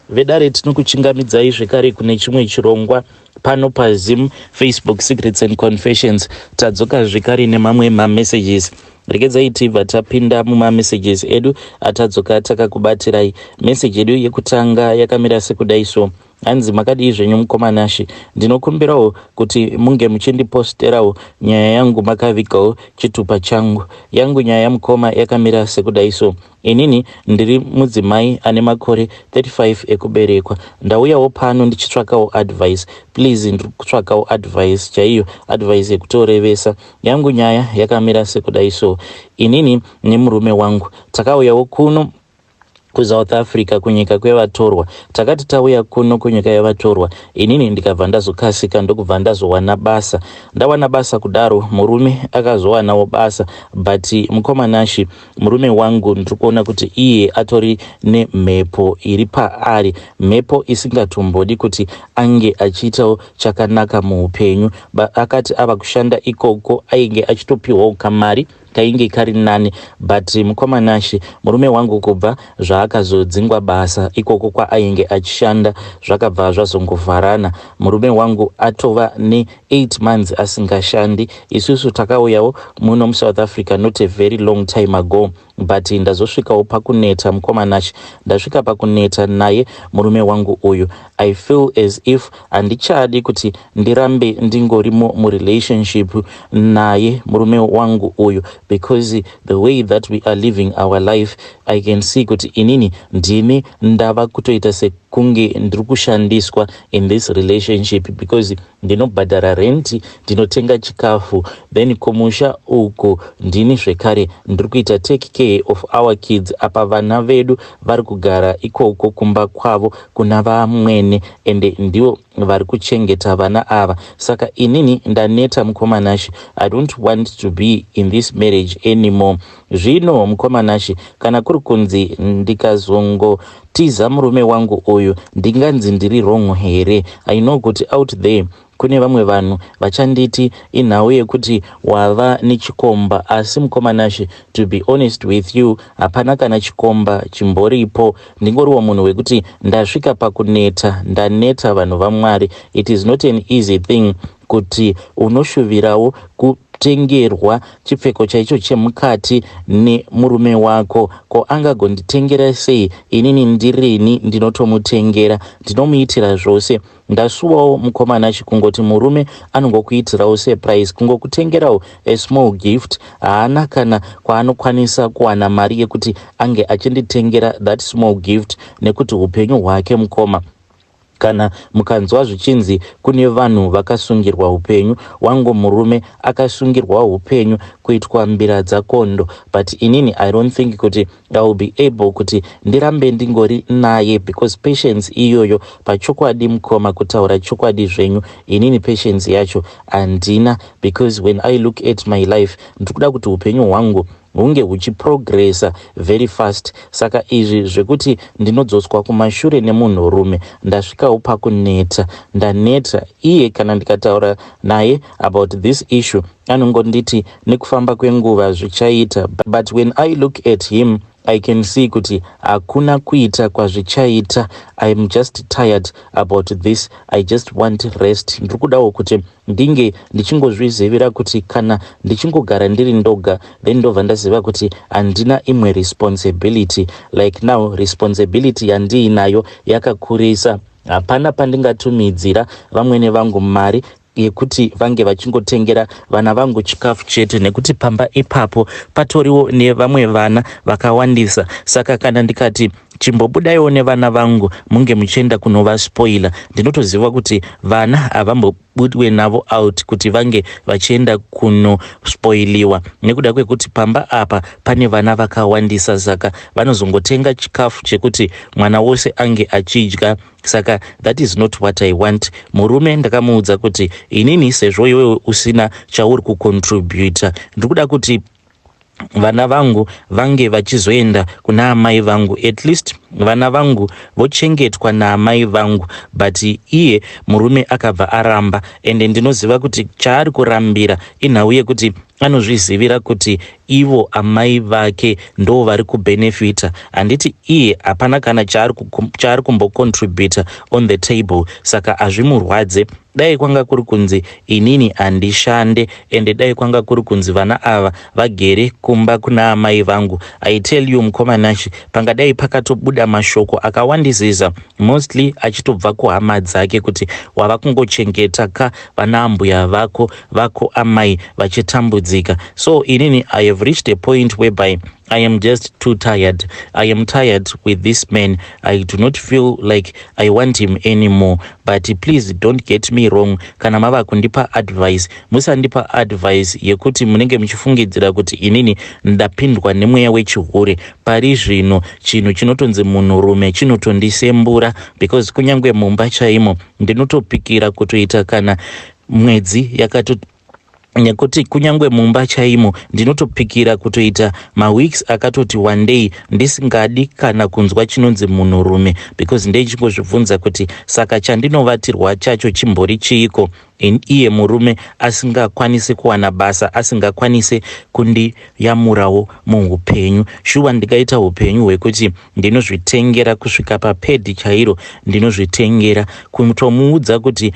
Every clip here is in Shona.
vedare tinokuchingamidzai zvekare kune chimwe chirongwa pano paZim Facebook Secrets and Confessions. Tadzoka zvekare nemamwe mamessages. Regedzai tibva tapinda mumamessages edu atadzoka takakubatirai. Message edu yekutanga yakamira sekudai so: hanzi makadii zvenyu mukomanashi, ndinokumbirawo kuti munge muchindiposterawo nyaya yangu makavigawo chitupa changu. Yangu nyaya yamukoma yakamira sekudai so: inini ndiri mudzimai ane makore 35 ekuberekwa. Ndauyawo pano ndichitsvakawo advice. Please, ndiri kutsvakawo advice chaiyo, advice yekutorevesa. Yangu nyaya yakamira sekudai so: inini nemurume wangu takauyawo kuno kuSouth Africa kunyika kwevatorwa. Takati tauya kuno kunyika yevatorwa, inini ndikabva ndazokasika ndokubva ndazowana basa. Ndawana basa kudaro, murume akazowanawo basa, but mukomanashi, murume wangu ndiri kuona kuti iye atori nemhepo iri paari, mhepo isingatombodi kuti ange achiitawo chakanaka muupenyu. Akati ava kushanda ikoko ainge achitopiwawo kamari kainge kari nani, but mukomanashi, murume wangu kubva zvaakazodzingwa basa ikoko kwaainge achishanda zvakabva zvazongovharana. Murume wangu atova ne8 months asingashandi. Isusu takauyawo muno muSouth Africa not a very long time ago, but ndazosvikawo pakuneta mukomanashi. Ndasvika pakuneta naye murume wangu uyu. I feel as if handichadi kuti ndirambe ndingorimo murelationship naye murume wangu uyu, because the way that we are living our life, I can see kuti inini ndini ndava kutoita sekunge ndiri kushandiswa in this relationship, because ndinobhadhara renti, ndinotenga chikafu, then kumusha uko ndini zvekare ndiri kuita take care of our kids. Apa vana vedu vari kugara ikoko kumba kwavo kuna vamwene, ende ndivo vari kuchengeta vana ava. Saka inini ndaneta mukomanashi. I don't want to be in this marriage anymore. Zvino mukomanashi, kana kuri kunzi ndikazongotiza murume wangu uyu, ndinganzi ndiri wrong here? I know kuti out there kune vamwe vanhu vachanditi inhau yekuti wava nechikomba, asi mukomanashi, to be honest with you, hapana kana chikomba chimboripo. Ndingoriwo munhu wekuti ndasvika pakuneta, ndaneta vanhu vaMwari. It is not an easy thing kuti unoshuvirawo kutengerwa chipfeko chaicho chemukati nemurume wako. Ko angagonditengera sei? Inini ndirini ndinotomutengera, ndinomuitira zvose. Ndasuwawo mukomanashi kungoti murume anongokuitirawo surprise, kungokutengerawo a small gift. Haana kana kwaanokwanisa kuwana mari yekuti ange achinditengera that small gift, nekuti upenyu hwake mukoma. Kana mukanzwa zvichinzi kune vanhu vakasungirwa upenyu, wangu murume akasungirwa upenyu kuitwa mbira dzakondo. But inini I don't think kuti I will be able kuti ndirambe ndingori naye, because patience iyoyo pachokwadi mukoma, kutaura chokwadi zvenyu, inini patience yacho handina, because when I look at my life, ndikuda kuti upenyu hwangu hunge huchiprogressa very fast. Saka izvi zvekuti ndinodzoswa kumashure nemunhurume, ndasvikawo pakuneta, ndaneta. Iye kana ndikataura naye about this issue, anongonditi nekufamba kwenguva zvichaita, but when I look at him, I can see kuti hakuna kuita kwazvichaita. I'm just tired about this. I just want rest. Ndiri kudawo kuti ndinge ndichingozvizivira kuti kana ndichingogara ndiri ndoga, then ndobva ndaziva kuti handina imwe responsibility. Like now, responsibility yandiinayo yakakurisa. Hapana pandingatumidzira vamwene vangu mari yekuti vange vachingotengera vana vangu chikafu chete, nekuti pamba ipapo patoriwo nevamwe vana vakawandisa. Saka kana ndikati chimbobudaiwo nevana vangu munge muchienda kunovaspoila, ndinotoziva kuti vana havambobudwe navo out kuti vange vachienda kunospoiliwa, nekuda kwekuti pamba apa pane vana vakawandisa. Saka vanozongotenga chikafu chekuti mwana wose ange achidya. Saka that is not what I want. Murume ndakamuudza kuti inini sezvo iwewe usina chauri kucontributa, ndikuda kuti vana vangu vange vachizoenda kuna amai vangu, at least vana vangu vochengetwa naamai vangu. But iye murume akabva aramba, ende ndinoziva kuti chaari kurambira inhau yekuti anozvizivira kuti ivo amai vake ndo vari kubenefita. Handiti iye hapana kana chaari kumbocontributa on the table, saka hazvimurwadze. Dai kwanga kuri kunzi inini handishande ende dai kwanga kuri kunzi vana ava vagere kumba kuna amai vangu, I tell you mukomanashi, pangadai pakatobuda mashoko akawandisisa, mostly achitobva kuhama dzake kuti wava kungochengeta ka vana ambuya vako amai vachitambudzika. So inini I have reached a point whereby I am just too tired. I am tired with this man. I do not feel like I want him anymore. But please don't get me wrong. Kana mava kundipa advice, musandipa advice yekuti munenge muchifungidzira kuti inini ndapindwa nemweya wechihure. Pari zvino chinhu chinotonzi munhurume chinotondisembura, because kunyangwe mumba chaimo ndinotopikira kutoita kana mwedzi yakato nekuti kunyangwe mumba chaimo ndinotopikira kutoita maweeks akatoti one day ndisingadi kana kunzwa chinonzi munhurume, because ndeichingozvibvunza kuti saka chandinovatirwa chacho chimbori chiiko, iye murume asingakwanisi kuwana basa, asingakwanisi kundiyamurawo muupenyu. Shuwa ndikaita upenyu hwekuti ndinozvitengera kusvika papedhi chairo, ndinozvitengera kutomuudza kuti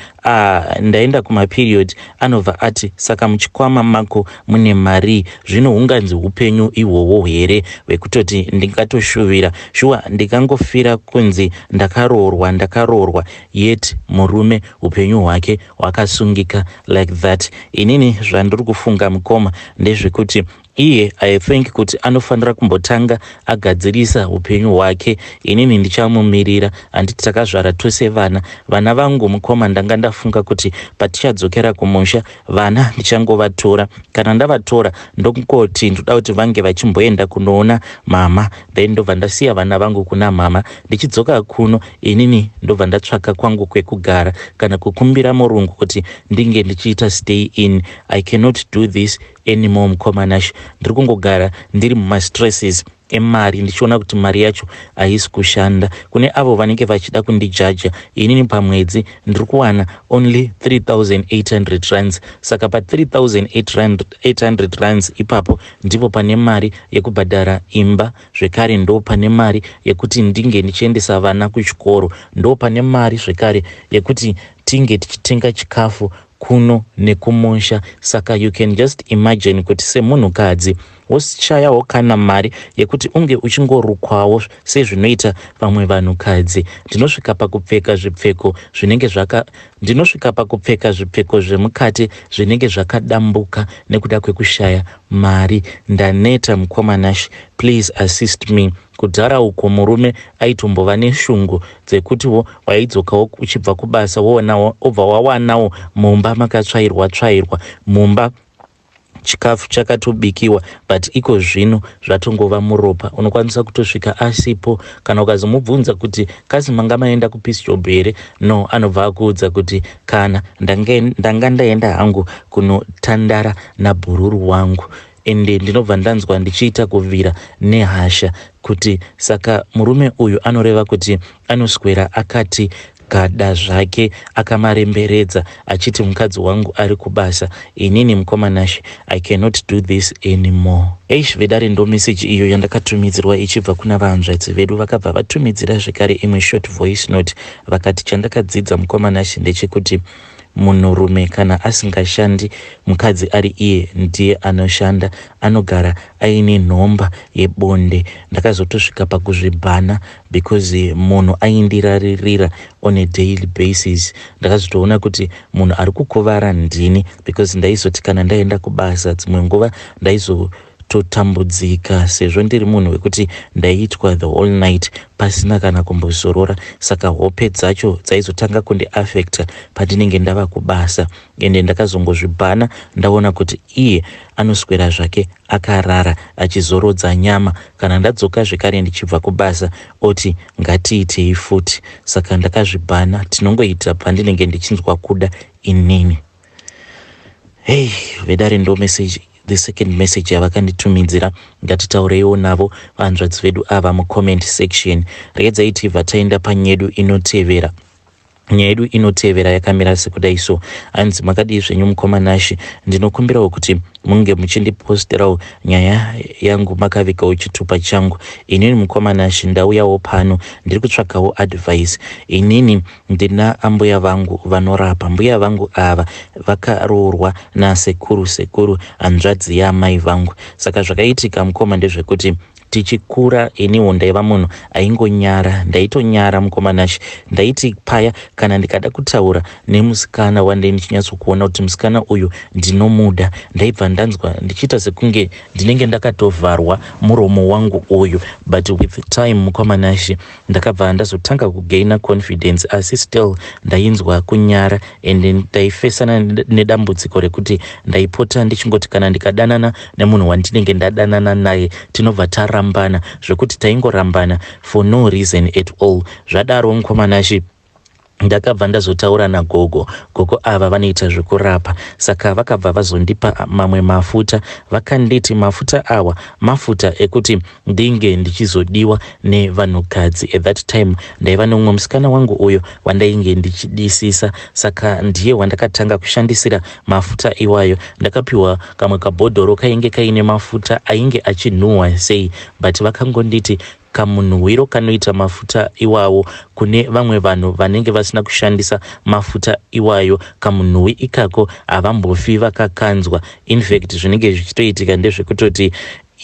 ndaenda kumaperiod, anobva ati saka muchikwama mako mune mari, zvino hunganzi upenyu ihwohwo here hwekutoti ndingatoshuvira. Shuwa ndikangofira kunzi ndakaroorwa, yet murume upenyu hwake hwakasungika like that. Inini zvandiri kufunga mukoma ndezvekuti iye I think kuti anofanira kumbotanga agadzirisa upenyu hwake. Inini ndichamumirira, handiti takazvara tose vana vangu mukoma. Ndanga ndafunga kuti patichadzokera kumusha vana ndichangovatora, kana ndavatora ndokoti ndoda kuti vange vachimboenda kunoona mama, then ndobva ndasiya vana vangu kuna mama. Ndichidzoka kuno inini ndobva ndatsvaka kwangu kwekugara kana kukumbira murungu kuti ndinge ndichiita stay in. I cannot do this anymore mukomanashi. Ndiri kungogara ndiri mumastresses emari, ndichiona kuti mari yacho haisi kushanda. Kune avo vanenge vachida kundijaja, inini pamwedzi ndiri kuwana only 3,800 rands. Saka pa 3,800 rands ipapo ndipo pane mari yekubhadhara imba, zvekare ndo pane mari yekuti ndinge ndichiendesa vana kuchikoro, ndo pane mari zvekare yekuti tinge tichitenga chikafu kuno nekumusha. Saka you can just imagine kuti semunhukadzi woshayawo kana mari yekuti unge uchingorukwawo sezvinoita vamwe vanhukadzi. Ndinosvika pakupfeka zvipfeko zvemukati zvinenge zvakadambuka nekuda kwekushaya mari. Ndaneta mukomanashi, please assist me. Kudhara uko murume aitombova neshungu dzekutiwo waidzokawo uchibva kubasa obva wawanawo mumba makatsvairwa mumba chikafu chakatobikiwa, but iko zvino zvatongova muropa. Unokwanisa kutosvika asipo, kana ukazomubvunza kuti kazi manga maenda kupeace job here, no, anobva akuudza kuti kana ndanga ndaenda hangu kunotandara nabhururu wangu. Ende ndinobva ndanzwa ndichiita kuvira nehasha kuti saka murume uyu anoreva kuti anoswera akati gada zvake akamaremberedza achiti mukadzi wangu ari kubasa. Inini mukomanashi, I cannot do this anymore. Vedare ndo message iyo yandakatumidzirwa ichibva kuna vahanzvadzi vedu. Vakabva vatumidzira zvekare imwe short voice note vakati chandakadzidza mukomanashi ndechekuti munhurume kana asingashandi, mukadzi ari iye ndiye anoshanda, anogara aine nhomba yebonde. Ndakazotosvika pakuzvibhana because munhu aindiraririra on a daily basis. Ndakazotoona kuti munhu ari kukuvara ndini, because ndaizoti kana ndaenda kubasa dzimwe nguva ndaizototambudzika sezvo ndiri munhu wekuti ndaiitwa the whole night pasina kana kumbozorora. Saka hope dzacho dzaizotanga kundiafecta pandinenge ndava kubasa. Ende ndakazongozvibhana ndaona kuti iye anoswera zvake akarara achizorodza nyama. Kana ndadzoka zvekare ndichibva kubasa oti ngatiitei futi. Saka ndakazvibhana, tinongoita pandinenge ndichinzwa kuda inini. Vedare ndo message, the second message yavakanditumidzira. Ngatitaureiwo navo vahanzvadzi vedu ava mucomment section. Regedzai tibva taenda panyedu inotevera. Nyaya yedu inotevera yakamira sekudai so. Hanzi makadii zvenyu mukomanashi, ndinokumbirawo kuti munge muchindiposterawo nyaya yangu makavikawo chitupa changu. Inini mukomana ndauyawo pano ndiri kutsvakawo advice. Inini ndina ambuya vangu vanorapa. Mbuya vangu ava vakaroorwa nasekuru hanzvadzi yaamai vangu. Saka zvakaitika mukoma ndezvekuti tichikura iniwo ndaiva munhu aingonyara, ndaitonyara mukomanashi. Ndaiti paya kana ndikada kutaura nemusikana wandai ndichinyatsokuona kuti musikana uyu ndinomuda, ndaibva ndanzwa ndichiita sekunge ndinenge ndakatovharwa muromo wangu uyu. But with time mukomanashi ndakabva ndazotanga kugaina confidence, asi still ndainzwa kunyara ende ndaifesana nedambudziko rekuti ndaipota ndichingoti kana ndikadanana nemunhu wandinenge ndadanana naye tinobva tarambana, zvokuti taingorambana for no reason at all. Zvadaro mukomanashi ndakabva ndazotaura naGogo. Gogo ava vanoita zvekurapa, saka vakabva vazondipa mamwe mafuta. Vakanditi mafuta awa mafuta ekuti ndinge ndichizodiwa nevanhukadzi. At that time ndaiva nomumwe musikana wangu uyo wandainge ndichidisisa, saka ndiye wandakatanga kushandisira mafuta iwayo. Ndakapiwa kamwe kabhodhoro kainge kaine mafuta ainge achinhuhwa sei, but vakangonditi kamunhuhwiro kanoita mafuta iwawo kune vamwe vanhu vanenge vasina kushandisa mafuta iwayo, kamunhuhwi ikako havambofi vakakanzwa. In fact zvinenge zvichitoitika ndezvekutoti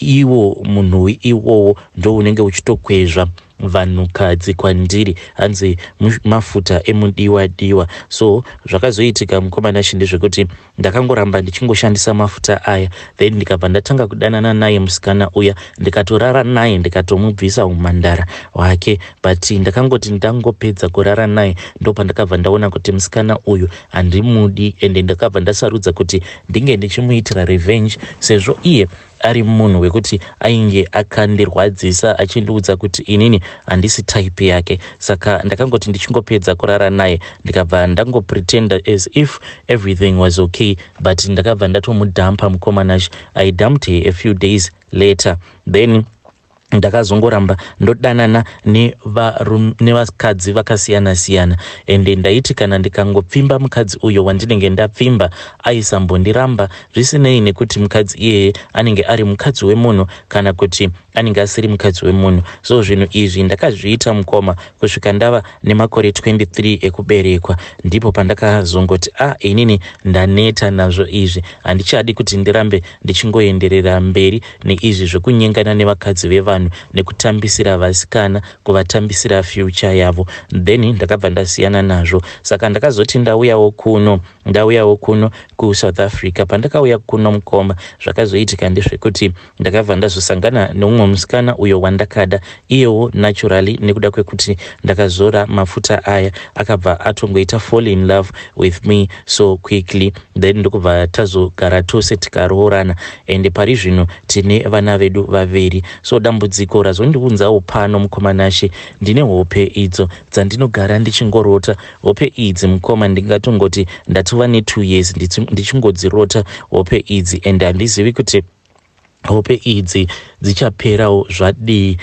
iwo munhuhwi iwowo ndo unenge uchitokwezva vanhukadzi kwandiri, hanzi mafuta emudiwa. So zvakazoitika mukomanashi ndezvekuti ndakangoramba ndichingoshandisa mafuta aya, then ndikabva ndatanga kudanana naye musikana uya, ndikatorara naye ndikatomubvisa umhandara hwake. But ndakangoti ndangopedza kurara naye ndopandakabva ndaona kuti musikana uyu handimudi, ende ndakabva ndasarudza kuti ndinge ndichimuitira revenge, sezvo iye ari munhu wekuti ainge akandirwadzisa achindiudza kuti inini handisi type yake. Saka ndakangoti ndichingopedza kurara naye ndikabva ndangopretenda as if everything was okay, but ndakabva ndatomudhampa mukomanashi. I dumped her a few days later. Then ndakazongoramba ndodanana nevakadzi vakasiyana-siyana, ende ndaiti kana ndikangopfimba mukadzi uyo wandinenge ndapfimba aisambondiramba, zvisinei nekuti mukadzi iyeye anenge ari mukadzi wemunhu kana kuti anenge asiri mukadzi wemunhu. So zvinhu izvi ndakazviita mukoma kusvika ndava nemakore 23 ekuberekwa. Ndipo pandakazongoti inini ndaneta nazvo izvi, handichadi kuti ndirambe ndichingoenderera mberi neizvi zvekunyengana nevakadzi vevanhu nekutambisira vasikana, kuvatambisira future yavo. Then ndakabva ndasiyana nazvo. Saka ndakazoti ndauyawo kuno kuSouth Africa. Pandakauya kuno mukoma zvakazoitika ndezvekuti ndakabva ndazosangana neumwe musikana uyo wandakada, iyewo naturally nekuda kwekuti ndakazora mafuta aya akabva atongoita fall in love with me so quickly. Then ndokubva tazogara tose tikaroorana, ende pari zvino tine vana vedu vaviri. So dambudziko razondiunzawo pano mukomanashi, ndine hope idzo dzandinogara ndichingorota. Hope idzi mukoma ndingatongoti ndatova ne2 years ndichingodzirota hope idzi, ende handizivi kuti hope idzi dzichaperawo zvadii.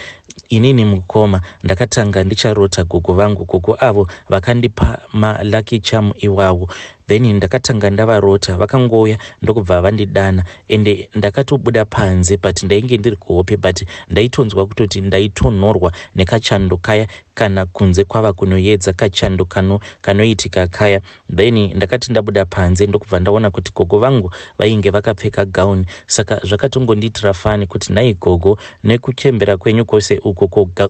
Inini mukoma ndakatanga ndicharota gogo vangu, gogo avo vakandipa malucky charm iwawo. Then ndakatanga ndavarota, vakangouya ndokubva vandidana, ende ndakatobuda panze, but ndainge ndiri kuhope, but ndaitonzwa kutoti ndaitonhorwa nekachando kaya kana kunze kwava kunoedza kachando kanoitika kaya. Then ndakati ndabuda panze ndokubva ndaona kuti gogo vangu vainge vakapfeka gauni. Saka zvakatongondiitira fani kuti nai gogo, nekuchembera kwenyu kwose uko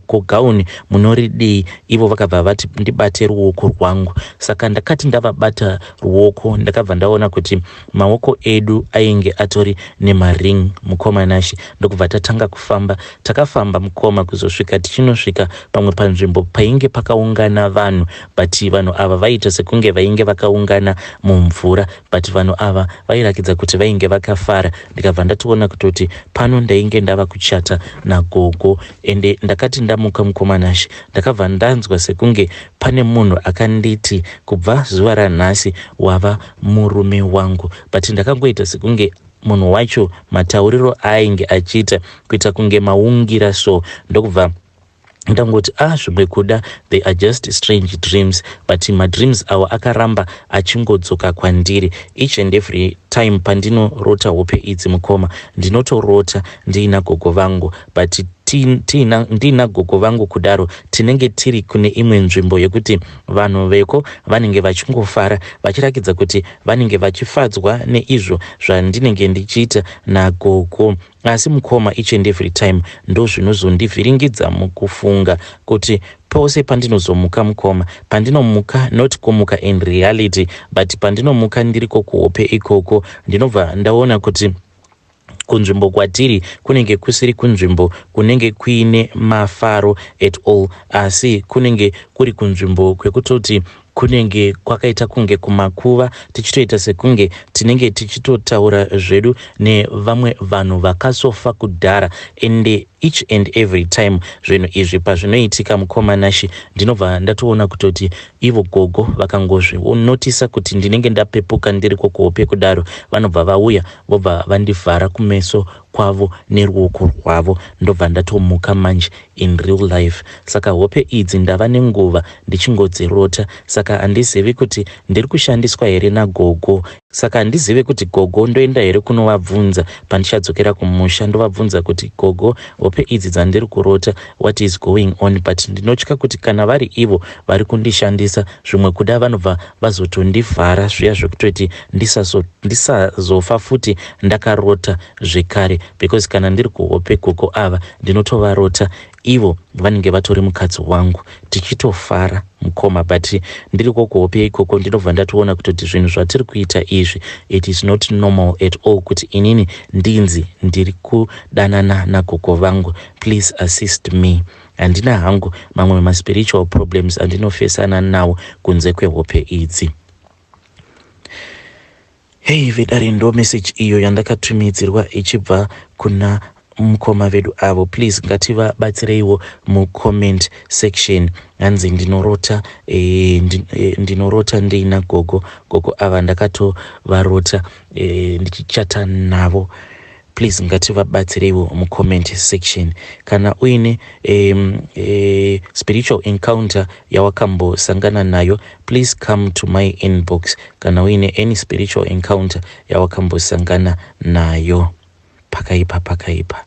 kogauni munoridii? Ivo vakabva vati ndibate ruoko rwangu. Saka ndakati ndavabata ruoko ndakabva ndaona kuti maoko edu ainge atori nemaring mukomanashi. Ndokubva tatanga kufamba, takafamba mukoma kuzosvika tichinosvika pamwe panzvimbo painge pakaungana vanhu, but vanhu ava vaita sekunge vainge vakaungana mumvura, but vanhu ava vairakidza kuti vainge vakafara. Ndikabva ndatoona kutoti pano ndainge ndava kuchata naGogo, ende ndakati ndamuka mukomanashi ndakabva ndanzwa sekunge pane munhu akanditi kubva zuva ranhasi wava murume wangu, but ndakangoita sekunge munhu wacho matauriro ainge achiita kuita kunge maungira. So ndokubva ndangoti zvimwe kuda, they are just strange dreams, but madreams awa akaramba achingodzoka kwandiri each and every time pandinorota hope idzi mukoma. Ndinotorota ndiina gogo vangu, but ndina gogo vangu kudaro tinenge tiri kune imwe nzvimbo yekuti vanhu veko vanenge vachingofara vachirakidza kuti vanenge vachifadzwa neizvo zvandinenge ndichiita nagogo. Asi mukoma, each and every time ndo zvinozondivhiringidza mukufunga kuti pose pandinozomuka mukoma, pandinomuka not kumuka in reality, but pandinomuka ndiriko kuhope ikoko, ndinobva ndaona kuti kunzvimbo kwatiri kunenge kusiri kunzvimbo kunenge kuine mafaro at all, asi kunenge kuri kunzvimbo kwekutoti kunenge kwakaita kunge kumakuva, tichitoita sekunge tinenge tichitotaura zvedu nevamwe vanhu vakasofa kudhara. Ende each and every time zvinhu izvi pazvinoitika mukoma nashi, ndinobva ndatoona kutoti ivo gogo vakangozvinotisa kuti ndinenge ndapepuka ndiriko kuhope kudaro, vanobva vauya vobva vandivhara kumeso kwavo neruoko rwavo, ndobva ndatomuka manje in real life. Saka hope idzi ndava nenguva ndichingodzirota, saka handizivi kuti ndiri kushandiswa here nagogo. Saka handizivi kuti gogo ndoenda here kunovabvunza pandichadzokera kumusha, ndovabvunza kuti gogo, hope idzi dzandiri kurota, what is going on? But ndinotya kuti kana vari ivo vari kundishandisa, zvimwe kuda vanobva vazotondivhara zviya zvekutoti ndisazofa futi ndakarota zvekare, because kana ndiri kuhope gogo ava ndinotovarota ivo vanenge vatori mukadzi wangu tichitofara mukoma, but ndiriko kuhope ikoko ndinobva ndatoona kutoti zvinhu zvatiri kuita izvi it is not normal at all, kuti inini ndinzi ndiri kudanana nagogo vangu, please assist me. Handina hangu mamwe ma-spiritual problems andinofesana nawo kunze kwehope idzi. Hey vedare, ndo message iyo yandakatumidzirwa ichibva kuna mukoma vedu avo. Please ngativabatsireiwo mucomment section. Hanzi ndinorota ndinorota ndiina gogo ava ndakatovarota ndichichata navo. Please ngativabatsireiwo mucomment section. Kana uine spiritual encounter yawakambosangana nayo, please come to my inbox. Kana uine any spiritual encounter yawakambosangana nayo, pakaipa.